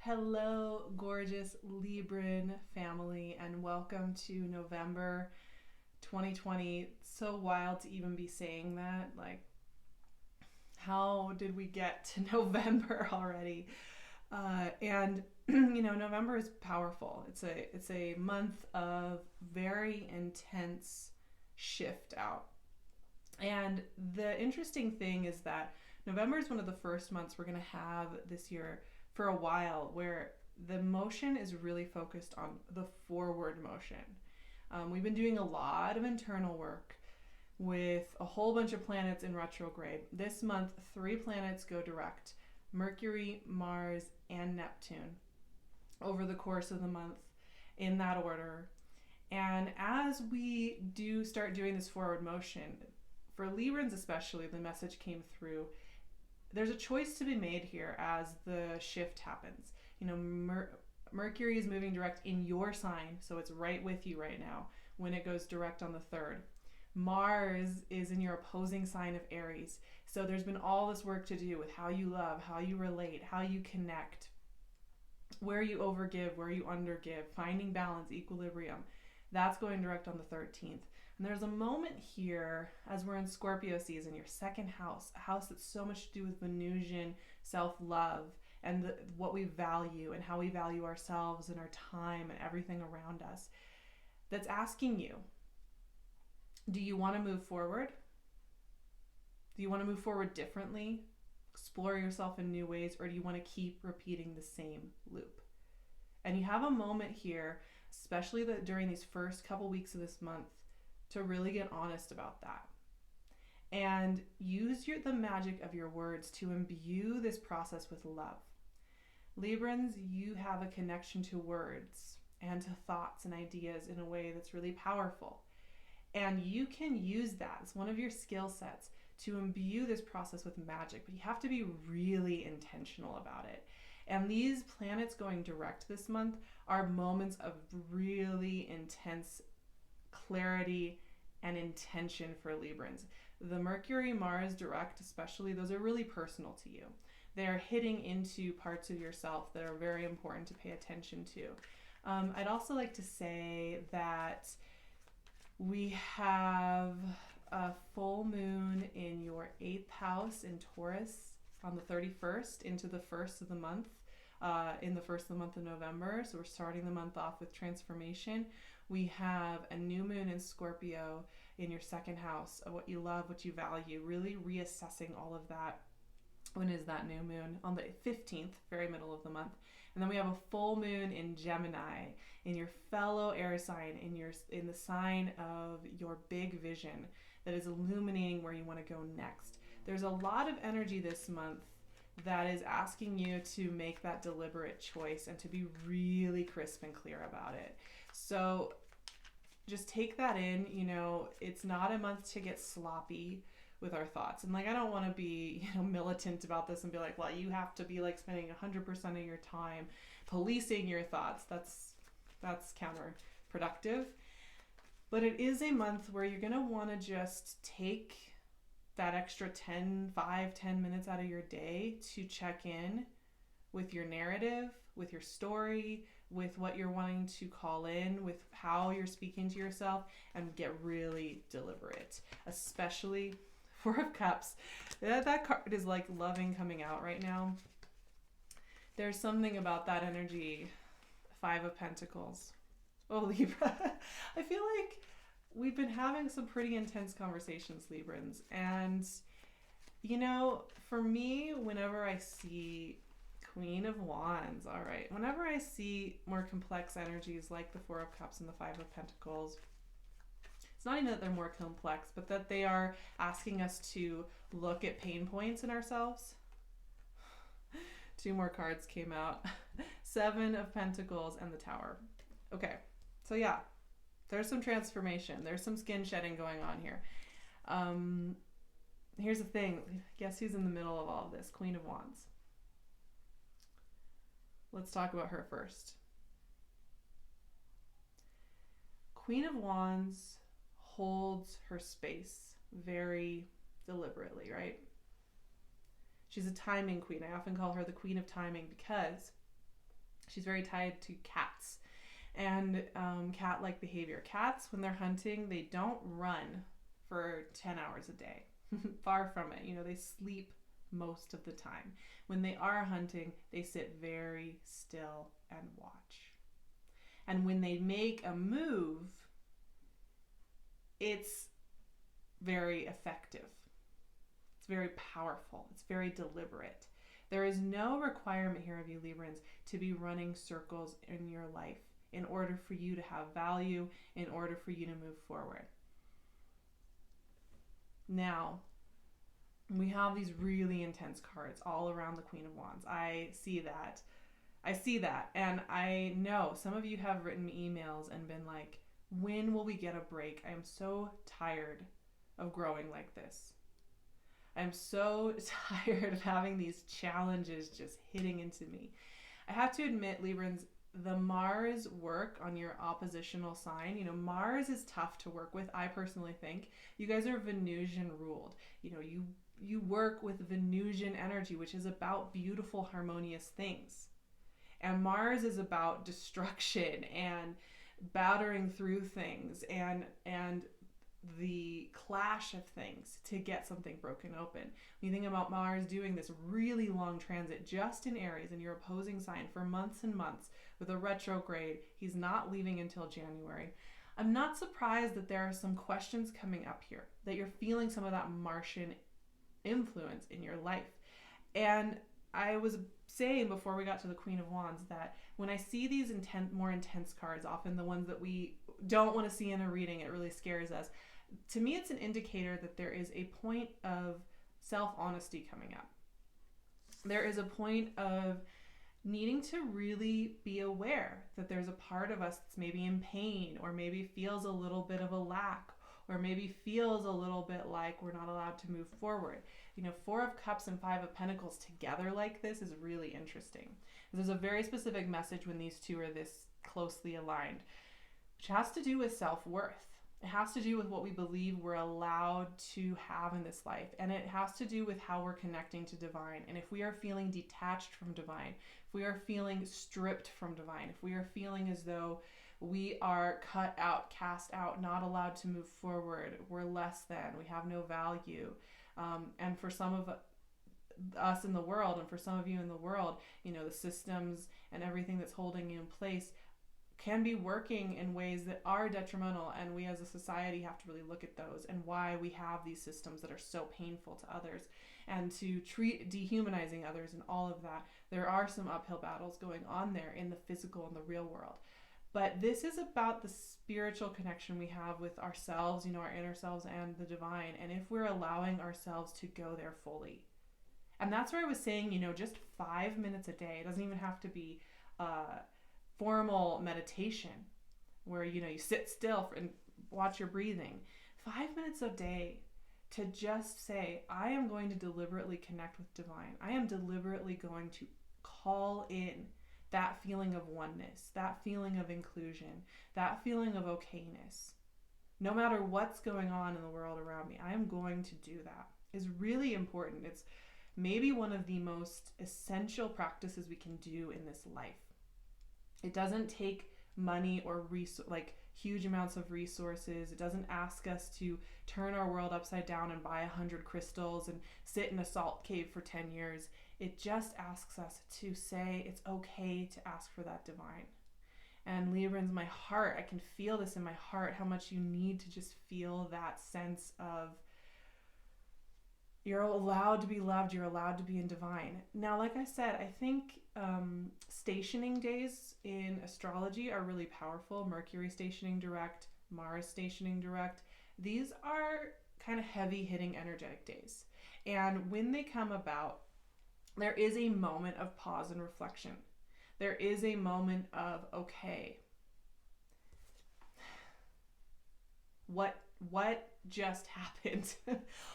Hello, gorgeous Libran family, and welcome to November 2020. It's so wild to even be saying that. Like, how did we get to November already? And November is powerful. It's a month of very intense shift out. And the interesting thing is that November is one of the first months we're going to have this year for a while where the motion is really focused on the forward motion. We've been doing a lot of internal work with a whole bunch of planets in retrograde. This month, 3 planets go direct: Mercury, Mars, and Neptune over the course of the month in that order. And as we do start doing this forward motion, for Librans especially, the message came through. There's a choice to be made here as the shift happens. Mercury is moving direct in your sign, so it's right with you right now when it goes direct on the 3rd. Mars is in your opposing sign of Aries. So there's been all this work to do with how you love, how you relate, how you connect, where you overgive, where you undergive, finding balance, equilibrium. That's going direct on the 13th. And there's a moment here as we're in Scorpio season, your second house, a house that's so much to do with Venusian self-love and what we value and how we value ourselves and our time and everything around us, that's asking you, do you want to move forward? Do you want to move forward differently? Explore yourself in new ways, or do you want to keep repeating the same loop? And you have a moment here, especially during these first couple weeks of this month, to really get honest about that. And use the magic of your words to imbue this process with love. Librans, you have a connection to words and to thoughts and ideas in a way that's really powerful. And you can use that as one of your skill sets to imbue this process with magic, but you have to be really intentional about it. And these planets going direct this month are moments of really intense clarity and intention for Librans. The Mercury, Mars direct especially, those are really personal to you. They are hitting into parts of yourself that are very important to pay attention to. I'd also like to say that we have a full moon in your 8th house in Taurus on the 31st into the 1st of the month, in the 1st of the month of November. So we're starting the month off with transformation. We have a new moon in Scorpio in your 2nd house of what you love, what you value, really reassessing all of that. When is that new moon? On the 15th, very middle of the month. And then we have a full moon in Gemini, in your fellow air sign, in the sign of your big vision that is illuminating where you want to go next. There's a lot of energy this month that is asking you to make that deliberate choice and to be really crisp and clear about it. So just take that in. It's not a month to get sloppy with our thoughts. And I don't want to be, militant about this and be like, well, you have to be spending 100% of your time policing your thoughts. That's counterproductive. But it is a month where you're going to want to just take that extra 10 minutes out of your day to check in with your narrative, with your story, with what you're wanting to call in, with how you're speaking to yourself, and get really deliberate, especially 4 of Cups. That card is like loving coming out right now. There's something about that energy. 5 of Pentacles. Oh, Libra. I feel like we've been having some pretty intense conversations, Librans. And, for me, whenever I see Queen of Wands, all right, whenever I see more complex energies like the 4 of Cups and the 5 of Pentacles, it's not even that they're more complex, but that they are asking us to look at pain points in ourselves. 2 more cards came out. 7 of Pentacles and the Tower. Okay, so yeah, there's some transformation. There's some skin shedding going on here. Here's the thing. Guess who's in the middle of all of this? Queen of Wands. Let's talk about her first. Queen of Wands holds her space very deliberately, right? She's a timing queen. I often call her the queen of timing because She's very tied to cats and cat-like behavior. Cats, when they're hunting, they don't run for 10 hours a day. Far from it. They sleep most of the time. When they are hunting, they sit very still and watch. And when they make a move, it's very effective. It's very powerful. It's very deliberate. There is no requirement here of you Librans to be running circles in your life in order for you to have value, in order for you to move forward. Now, we have these really intense cards all around the Queen of Wands. I see that. And I know some of you have written me emails and been like, when will we get a break? I am so tired of growing like this. I'm so tired of having these challenges just hitting into me. I have to admit, Librans, the Mars work on your oppositional sign, Mars is tough to work with. I personally think you guys are Venusian ruled. You work with Venusian energy, which is about beautiful, harmonious things. And Mars is about destruction and battering through things and the clash of things to get something broken open. When you think about Mars doing this really long transit just in Aries and your opposing sign for months and months with a retrograde, he's not leaving until January. I'm not surprised that there are some questions coming up here, that you're feeling some of that Martian influence in your life. And I was saying before we got to the Queen of Wands that when I see these more intense cards, often the ones that we don't want to see in a reading, it really scares us. To me, it's an indicator that there is a point of self-honesty coming up. There is a point of needing to really be aware that there's a part of us that's maybe in pain, or maybe feels a little bit of a lack, or maybe feels a little bit like we're not allowed to move forward. Four of Cups and Five of Pentacles together like this is really interesting. There's a very specific message when these two are this closely aligned, which has to do with self-worth. It has to do with what we believe we're allowed to have in this life. And it has to do with how we're connecting to divine. And if we are feeling detached from divine, if we are feeling stripped from divine, if we are feeling as though we are cut out, cast out, not allowed to move forward, we're less than, we have no value. And for some of us in the world, and for some of you in the world, the systems and everything that's holding you in place can be working in ways that are detrimental, and we as a society have to really look at those and why we have these systems that are so painful to others, and to treat dehumanizing others and all of that. There are some uphill battles going on there in the physical and the real world. But this is about the spiritual connection we have with ourselves, our inner selves and the divine, and if we're allowing ourselves to go there fully. And that's where I was saying, just 5 minutes a day. It doesn't even have to be formal meditation where, you sit still and watch your breathing. 5 minutes a day to just say, I am going to deliberately connect with divine. I am deliberately going to call in that feeling of oneness, that feeling of inclusion, that feeling of okayness. No matter what's going on in the world around me, I am going to do that. It's really important. It's maybe one of the most essential practices we can do in this life. It doesn't take money or huge amounts of resources. It doesn't ask us to turn our world upside down and buy 100 crystals and sit in a salt cave for 10 years. It just asks us to say it's okay to ask for that divine. And Librans, my heart, I can feel this in my heart, how much you need to just feel that sense of you're allowed to be loved, you're allowed to be in divine. Now, like I said, I think stationing days in astrology are really powerful. Mercury stationing direct, Mars stationing direct. These are kind of heavy hitting energetic days. And when they come about, there is a moment of pause and reflection. There is a moment of, okay, what just happened?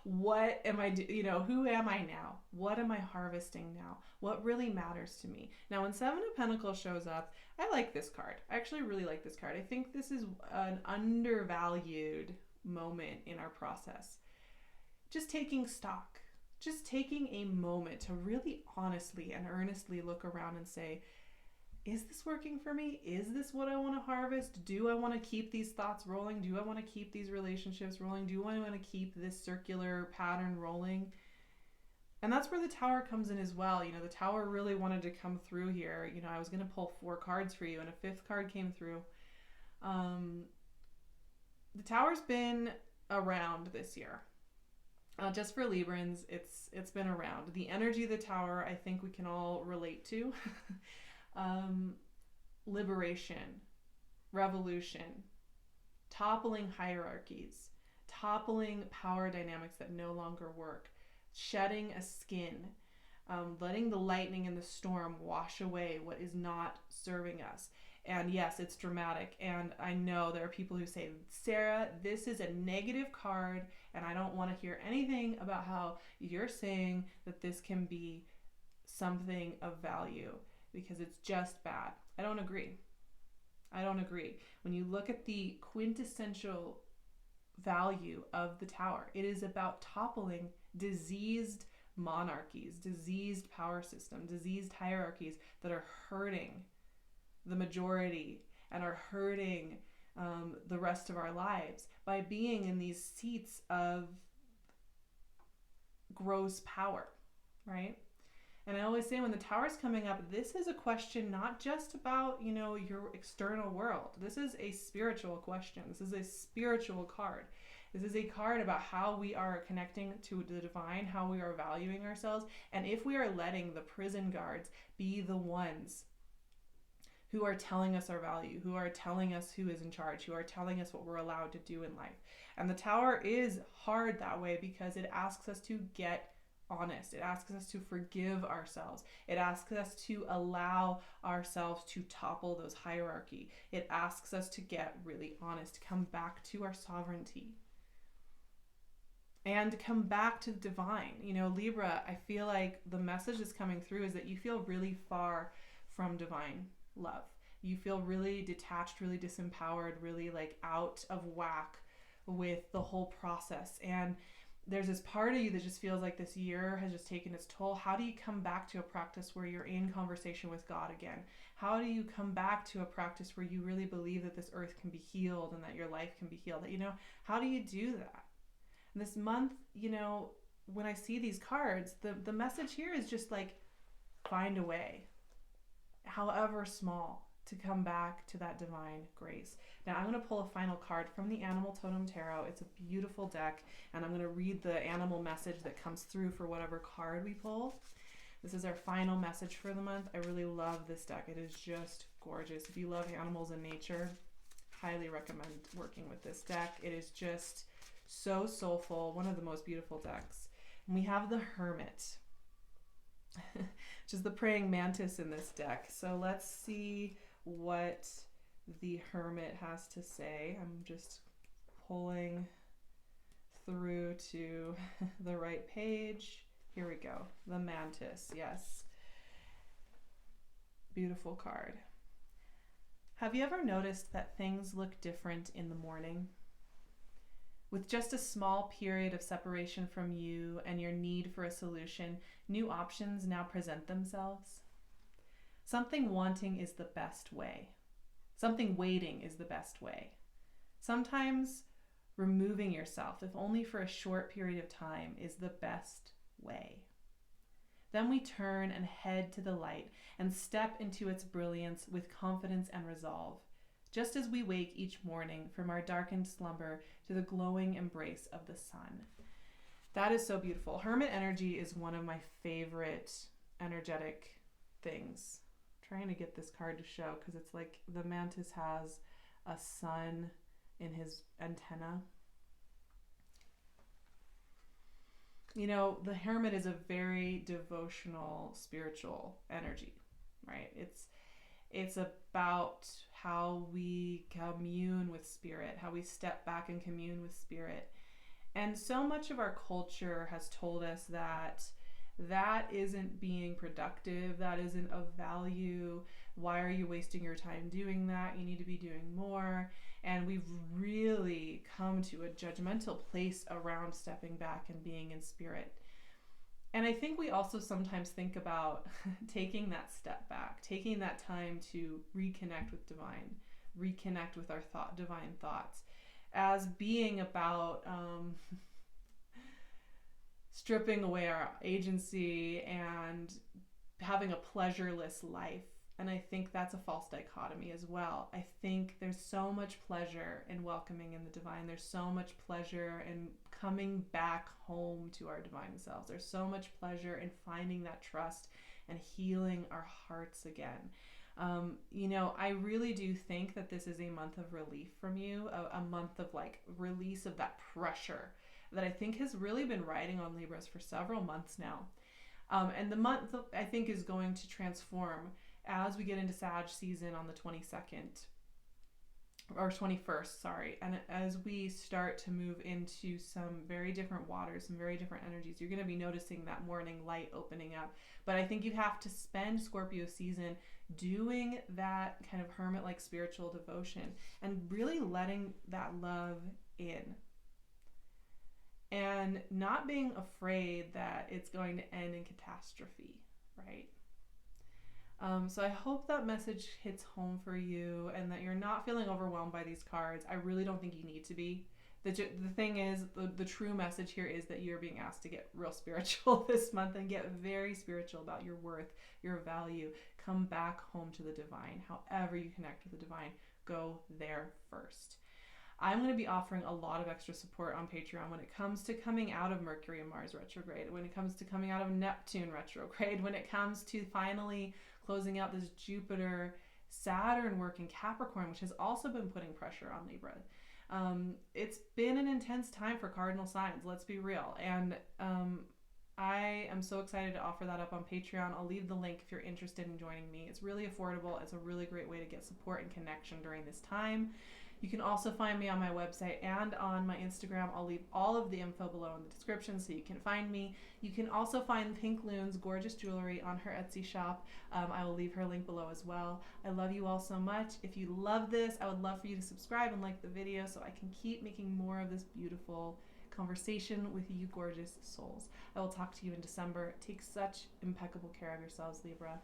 What am I who am I now? What am I harvesting now? What really matters to me? Now, when Seven of Pentacles shows up, I like this card. I actually really like this card. I think this is an undervalued moment in our process. Just taking stock. Just taking a moment to really honestly and earnestly look around and say, is this working for me? Is this what I want to harvest? Do I want to keep these thoughts rolling? Do I want to keep these relationships rolling? Do I want to keep this circular pattern rolling? And that's where the Tower comes in as well. You know, the Tower really wanted to come through here. You know, I was going to pull 4 cards for you, and a 5th card came through. The Tower's been around this year. Just for Librans, it's been around. The energy of the Tower, I think we can all relate to. Liberation, revolution, toppling hierarchies, toppling power dynamics that no longer work, shedding a skin, letting the lightning and the storm wash away what is not serving us. And yes, it's dramatic. And I know there are people who say, Sarah, this is a negative card, and I don't want to hear anything about how you're saying that this can be something of value because it's just bad. I don't agree. When you look at the quintessential value of the Tower, it is about toppling diseased monarchies, diseased power systems, diseased hierarchies that are hurting the majority and are hurting the rest of our lives by being in these seats of gross power, right? And I always say when the Tower's coming up, this is a question not just about, you know, your external world. This is a spiritual question. This is a spiritual card. This is a card about how we are connecting to the divine, how we are valuing ourselves, and if we are letting the prison guards be the ones who are telling us our value, who are telling us who is in charge, who are telling us what we're allowed to do in life. And the Tower is hard that way because it asks us to get honest. It asks us to forgive ourselves. It asks us to allow ourselves to topple those hierarchy. It asks us to get really honest, to come back to our sovereignty and come back to the divine. You know, Libra, I feel like the message that's coming through is that you feel really far from divine love. You feel really detached, really disempowered, really like out of whack with the whole process. And there's this part of you that just feels like this year has just taken its toll. How do you come back to a practice where you're in conversation with God again? How do you come back to a practice where you really believe that this earth can be healed and that your life can be healed? That, you know, how do you do that? And this month, you know, when I see these cards, the message here is just like, find a way, however small, to come back to that divine grace. Now I'm going to pull a final card from the Animal Totem Tarot. It's a beautiful deck, and I'm going to read the animal message that comes through for whatever card we pull. This is our final message for the month. I really love this deck. It is just gorgeous. If you love animals and nature, highly recommend working with this deck. It is just so soulful, one of the most beautiful decks. And we have the Hermit, which is the praying mantis in this deck. So let's see what the Hermit has to say. I'm just pulling through to the right page. Here we go. The mantis, yes. Beautiful card. Have you ever noticed that things look different in the morning? With just a small period of separation from you and your need for a solution, new options now present themselves. Something wanting is the best way. Something waiting is the best way. Sometimes removing yourself, if only for a short period of time, is the best way. Then we turn and head to the light and step into its brilliance with confidence and resolve, just as we wake each morning from our darkened slumber to the glowing embrace of the sun. That is so beautiful. Hermit energy is one of my favorite energetic things. I'm trying to get this card to show because it's like the mantis has a sun in his antenna. You know, the Hermit is a very devotional, spiritual energy, right? It's about how we commune with spirit, how we step back and commune with spirit. And so much of our culture has told us that that isn't being productive, that isn't of value. Why are you wasting your time doing that? You need to be doing more. And we've really come to a judgmental place around stepping back and being in spirit. And I think we also sometimes think about taking that step back, taking that time to reconnect with divine, reconnect with our divine thoughts, as being about stripping away our agency and having a pleasureless life. And I think that's a false dichotomy as well. I think there's so much pleasure in welcoming in the divine. There's so much pleasure in coming back home to our divine selves. There's so much pleasure in finding that trust and healing our hearts again. I really do think that this is a month of relief from you, a month of like release of that pressure that I think has really been riding on Libras for several months now. And the month, I think, is going to transform as we get into Sag season on the 22nd or 21st, sorry. And as we start to move into some very different waters, some very different energies, you're going to be noticing that morning light opening up. But I think you have to spend Scorpio season doing that kind of hermit-like spiritual devotion and really letting that love in. And not being afraid that it's going to end in catastrophe, right? So I hope that message hits home for you and that you're not feeling overwhelmed by these cards. I really don't think you need to be. The thing is, the true message here is that you're being asked to get real spiritual this month and get very spiritual about your worth, your value. Come back home to the divine. However you connect with the divine, go there first. I'm going to be offering a lot of extra support on Patreon when it comes to coming out of Mercury and Mars retrograde, when it comes to coming out of Neptune retrograde, when it comes to finally closing out this Jupiter Saturn work in Capricorn, which has also been putting pressure on Libra. It's been an intense time for cardinal signs, let's be real. And I am so excited to offer that up on Patreon. I'll leave the link if you're interested in joining me. It's really affordable. It's a really great way to get support and connection during this time. You can also find me on my website and on my Instagram. I'll leave all of the info below in the description so you can find me. You can also find PinkLune's gorgeous jewelry on her Etsy shop. I will leave her link below as well. I love you all so much. If you love this, I would love for you to subscribe and like the video so I can keep making more of this beautiful conversation with you gorgeous souls. I will talk to you in December. Take such impeccable care of yourselves, Libra.